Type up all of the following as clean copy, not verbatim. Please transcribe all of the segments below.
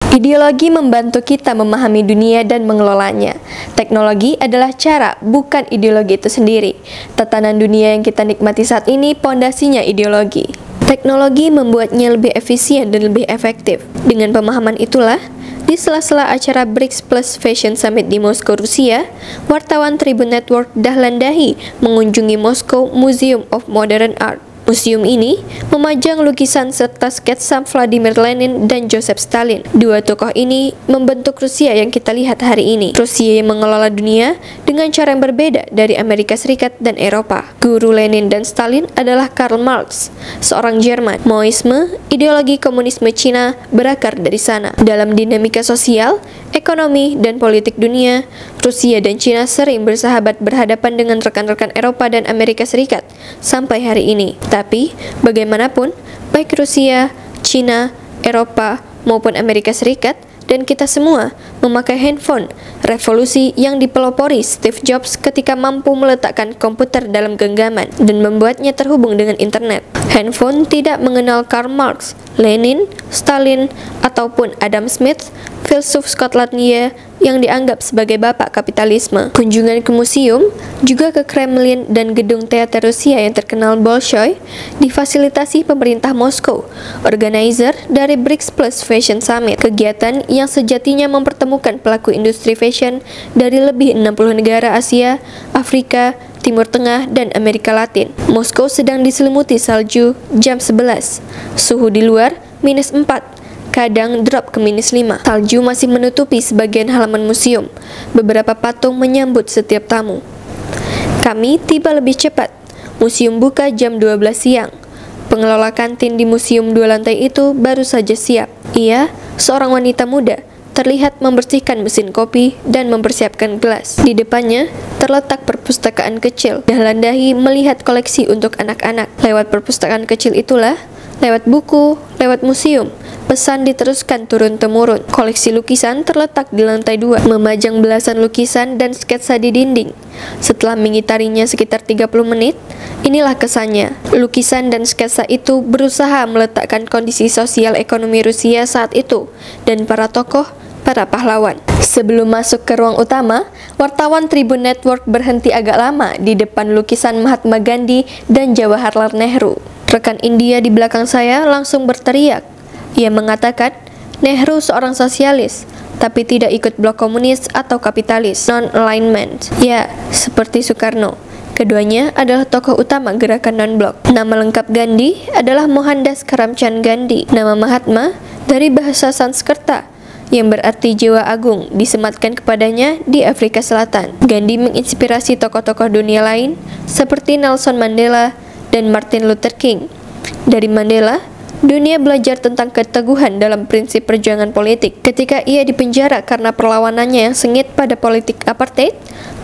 Ideologi membantu kita memahami dunia dan mengelolanya. Teknologi adalah cara, bukan ideologi itu sendiri. Tatanan dunia yang kita nikmati saat ini pondasinya ideologi. Teknologi membuatnya lebih efisien dan lebih efektif. Dengan pemahaman itulah, di sela-sela acara BRICS Plus Fashion Summit di Moskow, Rusia, wartawan Tribun Network Dahlan Dahi mengunjungi Moscow Museum of Modern Art. Museum ini memajang lukisan serta sketsa Vladimir Lenin dan Joseph Stalin. Dua tokoh ini membentuk Rusia yang kita lihat hari ini. Rusia yang mengelola dunia dengan cara yang berbeda dari Amerika Serikat dan Eropa. Guru Lenin dan Stalin adalah Karl Marx, seorang Jerman. Maoisme, ideologi komunisme Cina, berakar dari sana. Dalam dinamika sosial, ekonomi, dan politik dunia, Rusia dan Cina sering bersahabat berhadapan dengan rekan-rekan Eropa dan Amerika Serikat sampai hari ini. Tapi, bagaimanapun, baik Rusia, Cina, Eropa, maupun Amerika Serikat, dan kita semua memakai handphone, revolusi yang dipelopori Steve Jobs ketika mampu meletakkan komputer dalam genggaman dan membuatnya terhubung dengan internet. Handphone tidak mengenal Karl Marx, Lenin, Stalin, ataupun Adam Smith, filsuf Skotlandia yang dianggap sebagai bapak kapitalisme. Kunjungan ke museum, juga ke Kremlin dan gedung teater Rusia yang terkenal Bolshoi, difasilitasi pemerintah Moskow, organizer dari BRICS Plus Fashion Summit, kegiatan yang sejatinya mempertemukan pelaku industri fashion dari lebih 60 negara Asia, Afrika, Timur Tengah, dan Amerika Latin. Moskow sedang diselimuti salju jam 11. Suhu di luar -4. Kadang drop ke -5. Salju masih menutupi sebagian halaman museum. Beberapa patung menyambut setiap tamu. Kami tiba lebih cepat. Museum buka jam 12 siang. Pengelola kantin di museum 2 lantai itu baru saja siap. Ia, seorang wanita muda, terlihat membersihkan mesin kopi dan mempersiapkan gelas. Di depannya terletak perpustakaan kecil. Dahlan Dahi melihat koleksi untuk anak-anak. Lewat perpustakaan kecil itulah, lewat buku, lewat museum, pesan diteruskan turun-temurun. Koleksi lukisan terletak di lantai 2, memajang belasan lukisan dan sketsa di dinding. Setelah mengitarinya sekitar 30 menit, inilah kesannya. Lukisan dan sketsa itu berusaha meletakkan kondisi sosial ekonomi Rusia saat itu, dan para tokoh, para pahlawan. Sebelum masuk ke ruang utama, wartawan Tribun Network berhenti agak lama di depan lukisan Mahatma Gandhi dan Jawaharlal Nehru. Rekan India di belakang saya langsung berteriak. Ia mengatakan, Nehru seorang sosialis, tapi tidak ikut blok komunis atau kapitalis, non-alignment. Ya, seperti Soekarno. Keduanya adalah tokoh utama gerakan non-blok. Nama lengkap Gandhi adalah Mohandas Karamchand Gandhi. Nama Mahatma dari bahasa Sanskerta, yang berarti jiwa agung, disematkan kepadanya di Afrika Selatan. Gandhi menginspirasi tokoh-tokoh dunia lain seperti Nelson Mandela dan Martin Luther King. Dari Mandela, dunia belajar tentang keteguhan dalam prinsip perjuangan politik. Ketika ia dipenjara karena perlawanannya yang sengit pada politik apartheid,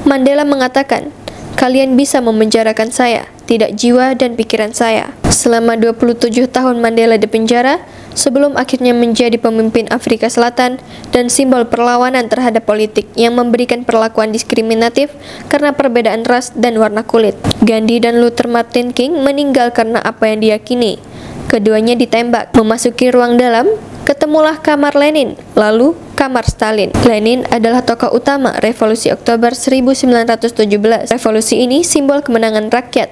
Mandela mengatakan, "Kalian bisa memenjarakan saya, tidak jiwa dan pikiran saya." Selama 27 tahun Mandela dipenjara, sebelum akhirnya menjadi pemimpin Afrika Selatan dan simbol perlawanan terhadap politik yang memberikan perlakuan diskriminatif karena perbedaan ras dan warna kulit. Gandhi dan Luther Martin King meninggal karena apa yang diyakini. Keduanya ditembak. Memasuki ruang dalam, ketemulah kamar Lenin, lalu kamar Stalin. Lenin adalah tokoh utama Revolusi Oktober 1917. Revolusi ini simbol kemenangan rakyat,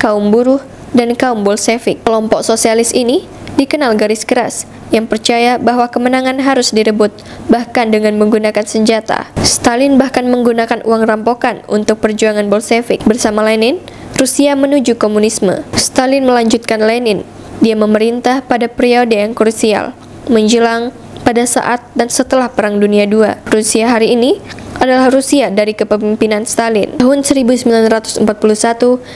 kaum buruh, dan kaum Bolshevik. Kelompok sosialis ini dikenal garis keras, yang percaya bahwa kemenangan harus direbut, bahkan dengan menggunakan senjata. Stalin bahkan menggunakan uang rampokan untuk perjuangan Bolshevik. Bersama Lenin, Rusia menuju komunisme. Stalin melanjutkan Lenin. Dia memerintah pada periode yang krusial, menjelang, pada saat, dan setelah Perang Dunia II. Rusia hari ini adalah Rusia dari kepemimpinan Stalin. Tahun 1941,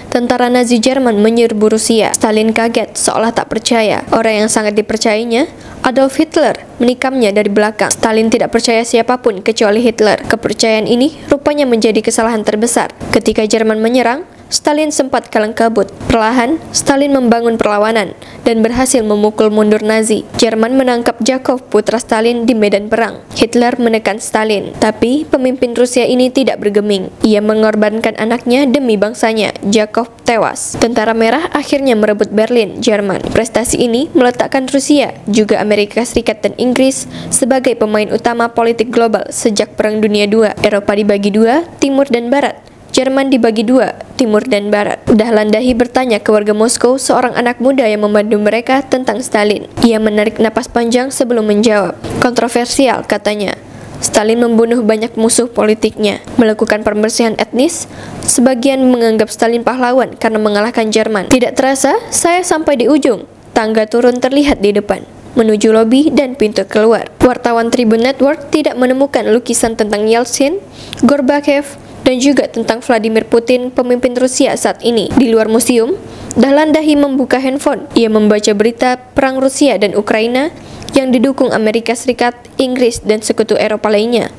tentara Nazi Jerman menyerbu Rusia. Stalin kaget, seolah tak percaya. Orang yang sangat dipercayainya, Adolf Hitler, menikamnya dari belakang. Stalin tidak percaya siapapun kecuali Hitler. Kepercayaan ini rupanya menjadi kesalahan terbesar. Ketika Jerman menyerang, Stalin sempat kalang kabut. Perlahan, Stalin membangun perlawanan dan berhasil memukul mundur Nazi. Jerman menangkap Zhukov, putra Stalin, di medan perang. Hitler menekan Stalin, tapi pemimpin Rusia ini tidak bergeming. Ia mengorbankan anaknya demi bangsanya. Zhukov tewas. Tentara Merah akhirnya merebut Berlin, Jerman. Prestasi ini meletakkan Rusia, juga Amerika Serikat dan Inggris, sebagai pemain utama politik global sejak Perang Dunia II. Eropa dibagi dua, timur dan barat. Jerman dibagi dua, timur dan barat. Dahlan Dahi bertanya ke warga Moskow, seorang anak muda yang memandu mereka, tentang Stalin. Ia menarik napas panjang sebelum menjawab. Kontroversial, katanya. Stalin membunuh banyak musuh politiknya, melakukan pembersihan etnis. Sebagian menganggap Stalin pahlawan karena mengalahkan Jerman. Tidak terasa, saya sampai di ujung. Tangga turun terlihat di depan, menuju lobi dan pintu keluar. Wartawan Tribun Network tidak menemukan lukisan tentang Yeltsin, Gorbachev, dan juga tentang Vladimir Putin, pemimpin Rusia saat ini. Di luar museum, Dahlan Dahi membuka handphone. Ia membaca berita perang Rusia dan Ukraina yang didukung Amerika Serikat, Inggris, dan sekutu Eropa lainnya.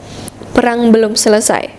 Perang belum selesai.